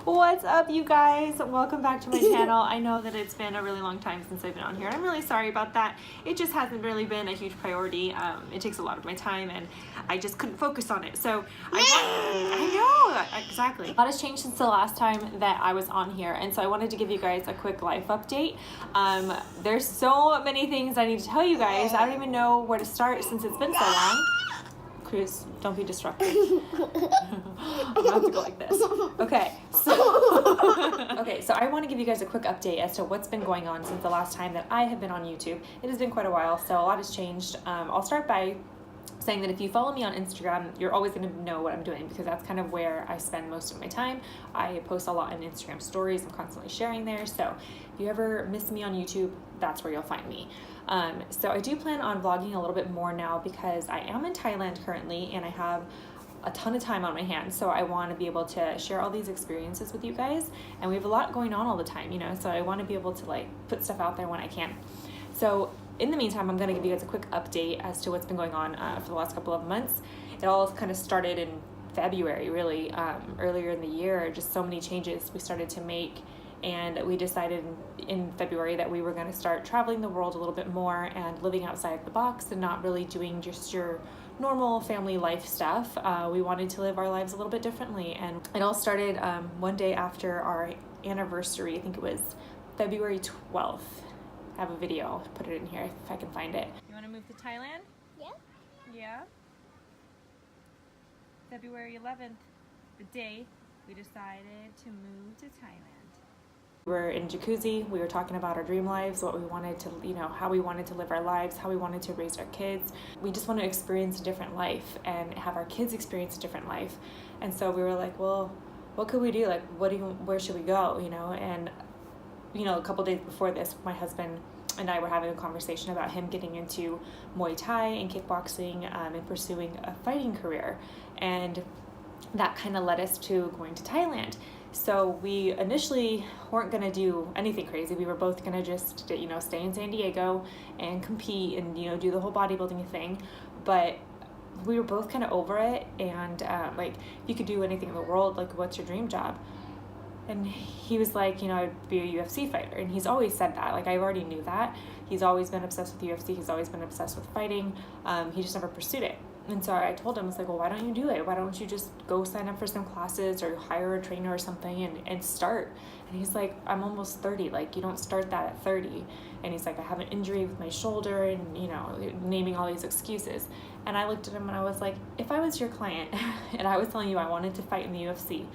What's up, you guys? Welcome back to my channel. I know that it's been a really long time since I've been on here, and I'm really sorry about that. It just hasn't really been a huge priority. It takes a lot of my time, and I just couldn't focus on it. So I know, exactly. A lot has changed since the last time that I was on here, and so I wanted to give you guys a quick life update. There's so many things I need to tell you guys. I don't even know where to start since it's been so long. Cruz, don't be disruptive. I'm gonna have to go like this. Okay, so I want to give you guys a quick update as to what's been going on since the last time that I have been on YouTube. It has been quite a while, so a lot has changed. I'll start by saying that if you follow me on Instagram, you're always going to know what I'm doing because that's kind of where I spend most of my time. I post a lot in Instagram stories. I'm constantly sharing there. So if you ever miss me on YouTube, that's where you'll find me. So I do plan on vlogging a little bit more now because I am in Thailand currently and I have a ton of time on my hands. So I want to be able to share all these experiences with you guys. And we have a lot going on all the time, you know, so I want to be able to like put stuff out there when I can. So in the meantime, I'm going to give you guys a quick update as to what's been going on for the last couple of months. It all kind of started in February, really, earlier in the year. Just so many changes we started to make, and we decided in February that we were going to start traveling the world a little bit more and living outside the box and not really doing just your normal family life stuff. We wanted to live our lives a little bit differently, and it all started one day after our anniversary. I think it was February 12th. I have a video. I'll put it in here if I can find it. You want to move to Thailand? Yeah. Yeah. February 11th, the day we decided to move to Thailand. We were in jacuzzi. We were talking about our dream lives, what we wanted to, you know, how we wanted to live our lives, how we wanted to raise our kids. We just want to experience a different life and have our kids experience a different life. And so we were like, well, what could we do? Like, where should we go? You know, and you know, a couple days before this, my husband and I were having a conversation about him getting into Muay Thai and kickboxing and pursuing a fighting career. And that kind of led us to going to Thailand. So we initially weren't going to do anything crazy. We were both going to just, you know, stay in San Diego and compete and, you know, do the whole bodybuilding thing. But we were both kind of over it. And like, if you could do anything in the world, like, what's your dream job? And he was like, you know, I'd be a UFC fighter. And he's always said that. Like, I already knew that. He's always been obsessed with UFC. He's always been obsessed with fighting. He just never pursued it. And so I told him, I was like, well, why don't you do it? Why don't you just go sign up for some classes or hire a trainer or something and start? And he's like, I'm almost 30. Like, you don't start that at 30. And he's like, I have an injury with my shoulder and, you know, naming all these excuses. And I looked at him and I was like, if I was your client and I was telling you I wanted to fight in the UFC,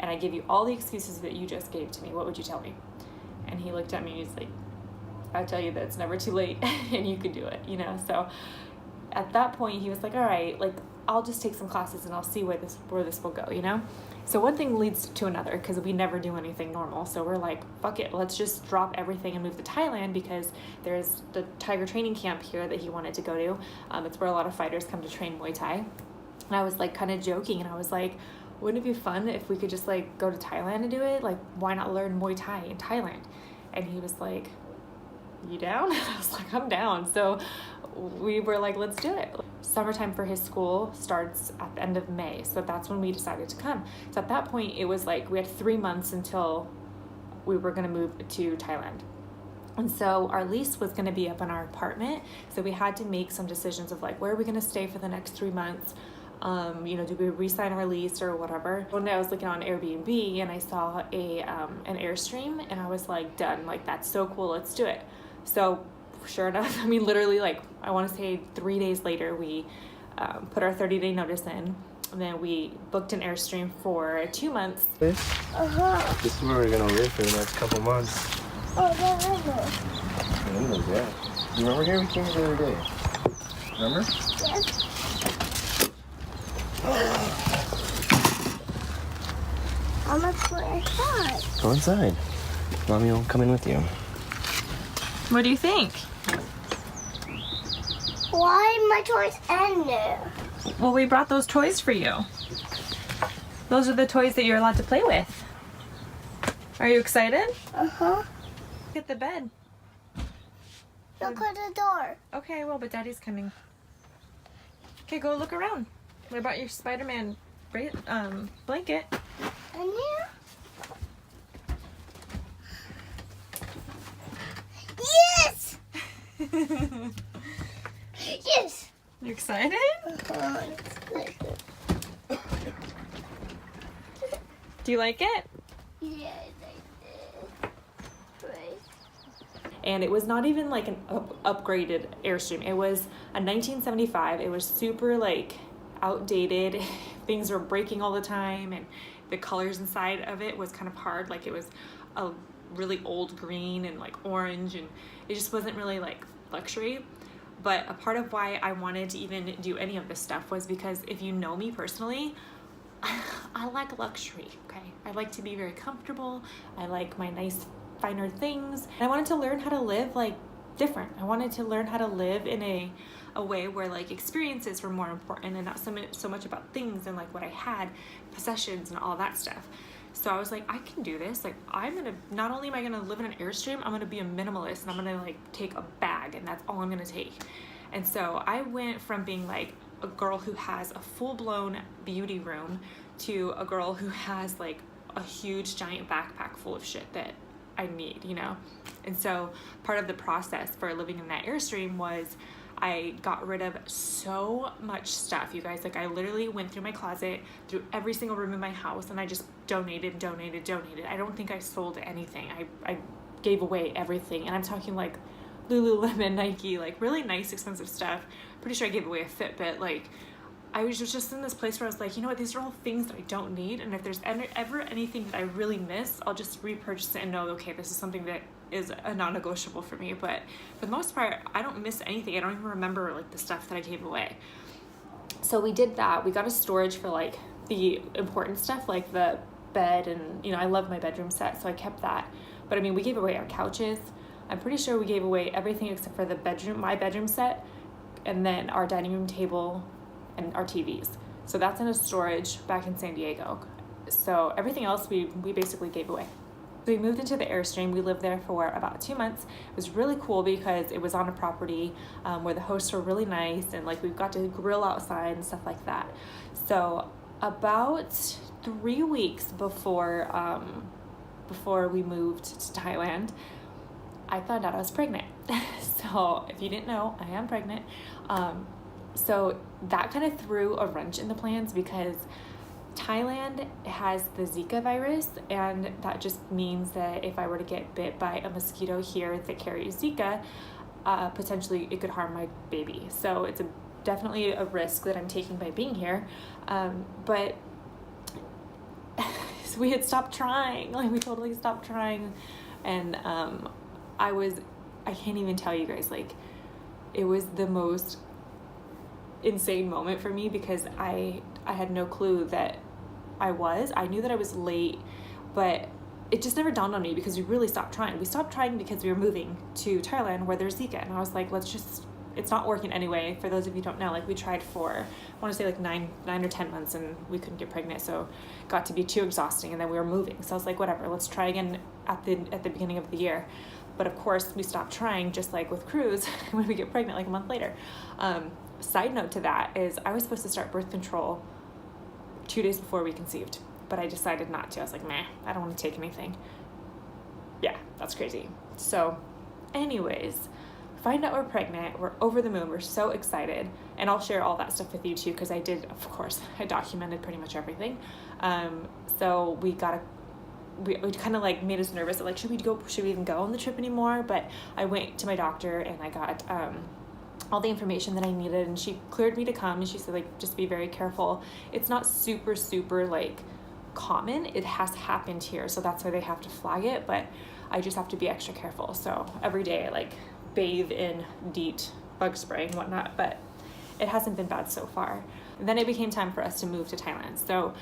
and I give you all the excuses that you just gave to me, what would you tell me? And he looked at me and he's like, I'll tell you that it's never too late and you could do it, you know? So at that point he was like, all right, like, I'll just take some classes and I'll see where this will go, you know? So one thing leads to another because we never do anything normal. So we're like, fuck it, let's just drop everything and move to Thailand because there's the Tiger training camp here that he wanted to go to. It's where a lot of fighters come to train Muay Thai. And I was like kind of joking and I was like, wouldn't it be fun if we could just like go to Thailand and do it? Like, why not learn Muay Thai in Thailand? And he was like, you down? I was like, I'm down. So we were like, let's do it. Summertime for his school starts at the end of May. So that's when we decided to come. So at that point, it was like we had 3 months until we were going to move to Thailand. And so our lease was going to be up in our apartment. So we had to make some decisions of like, where are we going to stay for the next 3 months? You know, do we re-sign our lease or whatever? One day I was looking on Airbnb and I saw an Airstream and I was like, done, like, that's so cool, let's do it. So sure enough, I mean, literally, like, I want to say 3 days later, we put our 30-day notice in, and then we booked an Airstream for 2 months. This is where we're gonna live for the next couple months. Oh, the Windows, yeah. You remember here? We came here the other day. Remember? Yes. I'm gonna put a shot. Go inside. Mommy will come in with you. What do you think? Why my toys in there? Well, we brought those toys for you. Those are the toys that you're allowed to play with. Are you excited? Uh-huh. Look at the bed. Look at the door. Okay, well, but Daddy's coming. Okay, go look around. What about your Spider-Man blanket? In here? Yes. You excited? Do you like it? Yeah, I did. Right. And it was not even like an upgraded Airstream. It was a 1975. It was super like outdated. Things were breaking all the time, and the colors inside of it was kind of hard. Like it was a really old green and like orange, and it just wasn't really like luxury. But a part of why I wanted to even do any of this stuff was because if you know me personally, I like luxury, okay? I like to be very comfortable. I like my nice finer things. And I wanted to learn how to live like different. I wanted to learn how to live in a way where like experiences were more important and not so much about things and like what I had, possessions and all that stuff. So I was like, I can do this. Like not only am I gonna live in an Airstream, I'm gonna be a minimalist and I'm gonna like take a bag and that's all I'm gonna take. And so I went from being like a girl who has a full-blown beauty room to a girl who has like a huge giant backpack full of shit that I need, you know? And so part of the process for living in that Airstream was I got rid of so much stuff, you guys. Like I literally went through my closet, through every single room in my house, and I just donated. I don't think I sold anything. I gave away everything. And I'm talking like Lululemon, Nike, like really nice, expensive stuff. Pretty sure I gave away a Fitbit. Like I was just in this place where I was like, you know what, these are all things that I don't need. And if there's ever anything that I really miss, I'll just repurchase it and know, okay, this is something that is a non-negotiable for me. But for the most part, I don't miss anything. I don't even remember like the stuff that I gave away. So we did that. We got a storage for like the important stuff, like the bed, and you know, I love my bedroom set, so I kept that. But I mean, we gave away our couches. I'm pretty sure we gave away everything except for my bedroom set, and then our dining room table and our TVs. So that's in a storage back in San Diego. So everything else we basically gave away. So we moved into the Airstream. We lived there for about 2 months. It was really cool because it was on a property where the hosts were really nice, and like we got to grill outside and stuff like that. So about 3 weeks before we moved to Thailand, I found out I was pregnant. So if you didn't know, I am pregnant. So that kind of threw a wrench in the plans because Thailand has the Zika virus, and that just means that if I were to get bit by a mosquito here that carries Zika, potentially it could harm my baby. So it's definitely a risk that I'm taking by being here. But so we had stopped trying, like we totally stopped trying. And I can't even tell you guys, like it was the most insane moment for me because I had no clue that I knew that I was late, but it just never dawned on me because we really stopped trying. We stopped trying because we were moving to Thailand where there's Zika, and I was like, it's not working anyway. For those of you who don't know, like we tried for, I want to say like nine or 10 months, and we couldn't get pregnant, so it got to be too exhausting, and then we were moving. So I was like, whatever, let's try again at the beginning of the year. But of course, we stopped trying, just like with Cruz, when we get pregnant like a month later. Side note to that is I was supposed to start birth control 2 days before we conceived, but I decided not to. I was like, meh, I don't want to take anything. Yeah, that's crazy. So anyways, find out we're pregnant. We're over the moon. We're so excited. And I'll share all that stuff with you too, because I documented pretty much everything. So we kind of like made us nervous that like, should we even go on the trip anymore? But I went to my doctor and I got all the information that I needed, and she cleared me to come, and she said like, just be very careful. It's not super like common. It has happened here, so that's why they have to flag it, but I just have to be extra careful. So every day I like bathe in DEET bug spray and whatnot, but it hasn't been bad so far. And then it became time for us to move to Thailand. So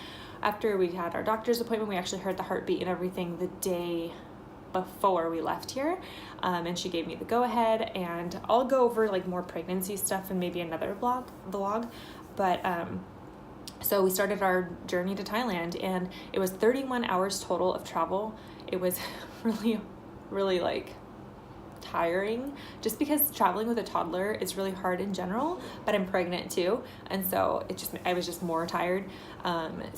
after we had our doctor's appointment, we actually heard the heartbeat and everything the day before we left here, and she gave me the go-ahead, and I'll go over like more pregnancy stuff and maybe another vlog. But so we started our journey to Thailand, and it was 31 hours total of travel. It was really like tiring, just because traveling with a toddler is really hard in general, but I'm pregnant too, and so I was just more tired.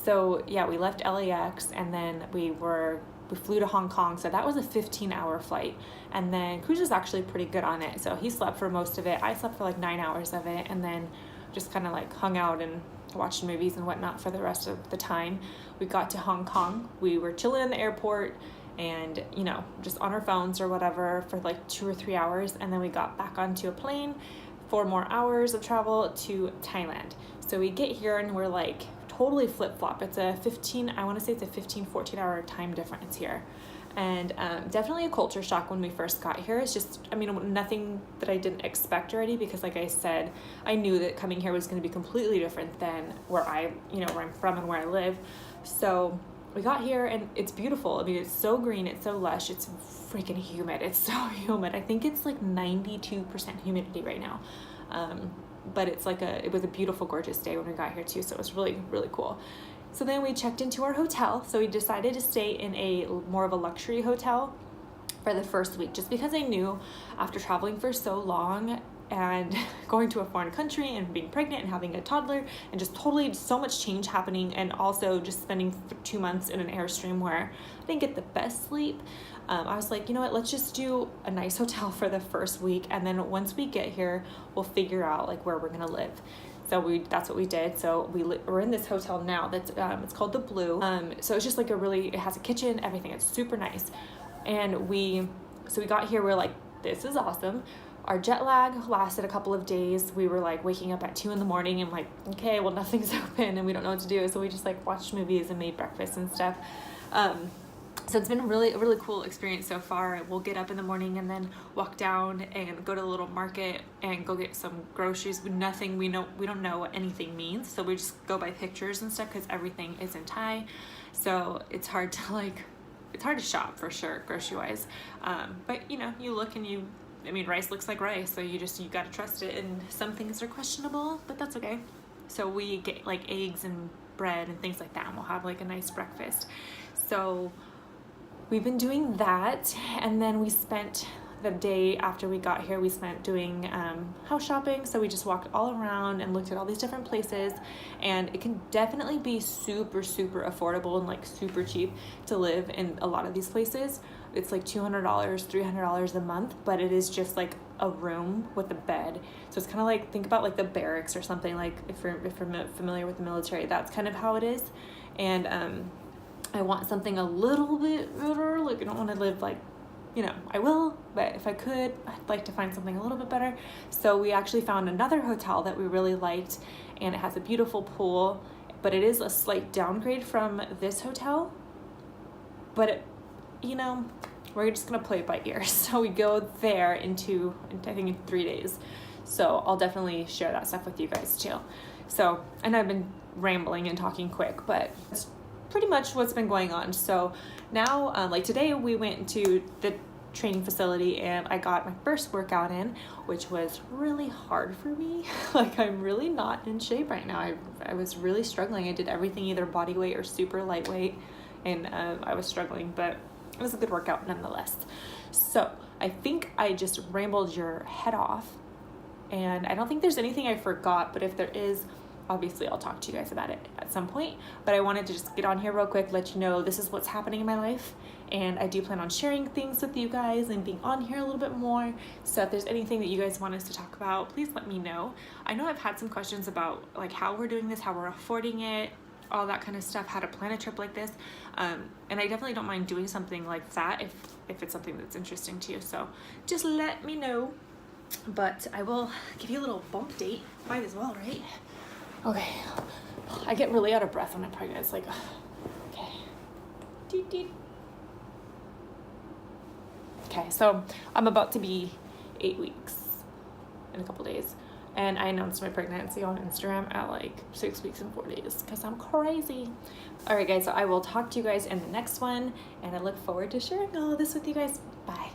So yeah, we left LAX, and then we were we flew to Hong Kong, so that was a 15-hour flight. And then Cruz is actually pretty good on it, so he slept for most of it. I slept for like 9 hours of it, and then just kind of like hung out and watched movies and whatnot for the rest of the time. We got to Hong Kong. We were chilling in the airport and, you know, just on our phones or whatever for like 2 or 3 hours, and then we got back onto a plane, 4 more hours of travel to Thailand. So we get here and we're like totally flip-flop. It's a 14 hour time difference here. And definitely a culture shock when we first got here. It's just, I mean, nothing that I didn't expect already, because like I said, I knew that coming here was going to be completely different than where where I'm from and where I live. So we got here and it's beautiful. I mean, it's so green, it's so lush, it's freaking humid. It's so humid. I think it's like 92% humidity right now. But it's like it was a beautiful, gorgeous day when we got here too. So it was really, really cool. So then we checked into our hotel. So we decided to stay in a more of a luxury hotel for the first week, just because I knew after traveling for so long and going to a foreign country and being pregnant and having a toddler and just totally so much change happening, and also just spending 2 months in an Airstream where I didn't get the best sleep. I was like, you know what, let's just do a nice hotel for the first week, and then once we get here, we'll figure out like where we're gonna live. So that's what we did. So we're in this hotel now that's it's called the Blue. So it's just like it has a kitchen, everything. It's super nice. And we got here, we're like, this is awesome. Our jet lag lasted a couple of days. We were like waking up at 2 a.m. and like, okay, well, nothing's open and we don't know what to do. So we just like watched movies and made breakfast and stuff. So it's been a really, really cool experience so far. We'll get up in the morning and then walk down and go to the little market and go get some groceries. We don't know what anything means. So we just go by pictures and stuff because everything is in Thai. So it's hard to shop for sure, grocery wise. But you know, you look and rice looks like rice. So you gotta trust it. And some things are questionable, but that's okay. So we get like eggs and bread and things like that, and we'll have like a nice breakfast. So we've been doing that, and then we spent the day after we got here, we spent doing house shopping. So we just walked all around and looked at all these different places, and it can definitely be super, super affordable and like super cheap to live in a lot of these places. It's like $200, $300 a month, but it is just like a room with a bed. So it's kind of like, think about like the barracks or something, like if you're familiar with the military, that's kind of how it is. And I want something a little bit better. Like I don't want to live like, you know, I will, but if I could, I'd like to find something a little bit better. So we actually found another hotel that we really liked, and it has a beautiful pool, but it is a slight downgrade from this hotel. But you know, we're just gonna play it by ear. So we go there I think in 3 days. So I'll definitely share that stuff with you guys too. So, and I've been rambling and talking quick, but it's pretty much what's been going on. So now, like today we went to the training facility and I got my first workout in, which was really hard for me. Like I'm really not in shape right now. I was really struggling. I did everything either body weight or super lightweight, and I was struggling, but it was a good workout nonetheless. So I think I just rambled your head off, and I don't think there's anything I forgot, but if there is, obviously I'll talk to you guys about it at some point. But I wanted to just get on here real quick, let you know this is what's happening in my life, and I do plan on sharing things with you guys and being on here a little bit more. So if there's anything that you guys want us to talk about, please let me know. I know I've had some questions about like how we're doing this, how we're affording it, all that kind of stuff, how to plan a trip like this, and I definitely don't mind doing something like that if it's something that's interesting to you. So just let me know. But I will give you a little bump date. Might as well, right? Okay, I get really out of breath when I'm pregnant. It's like, okay. Deet, deet. Okay, so I'm about to be 8 weeks in a couple days. And I announced my pregnancy on Instagram at like 6 weeks and 4 days because I'm crazy. All right, guys, so I will talk to you guys in the next one, and I look forward to sharing all of this with you guys. Bye.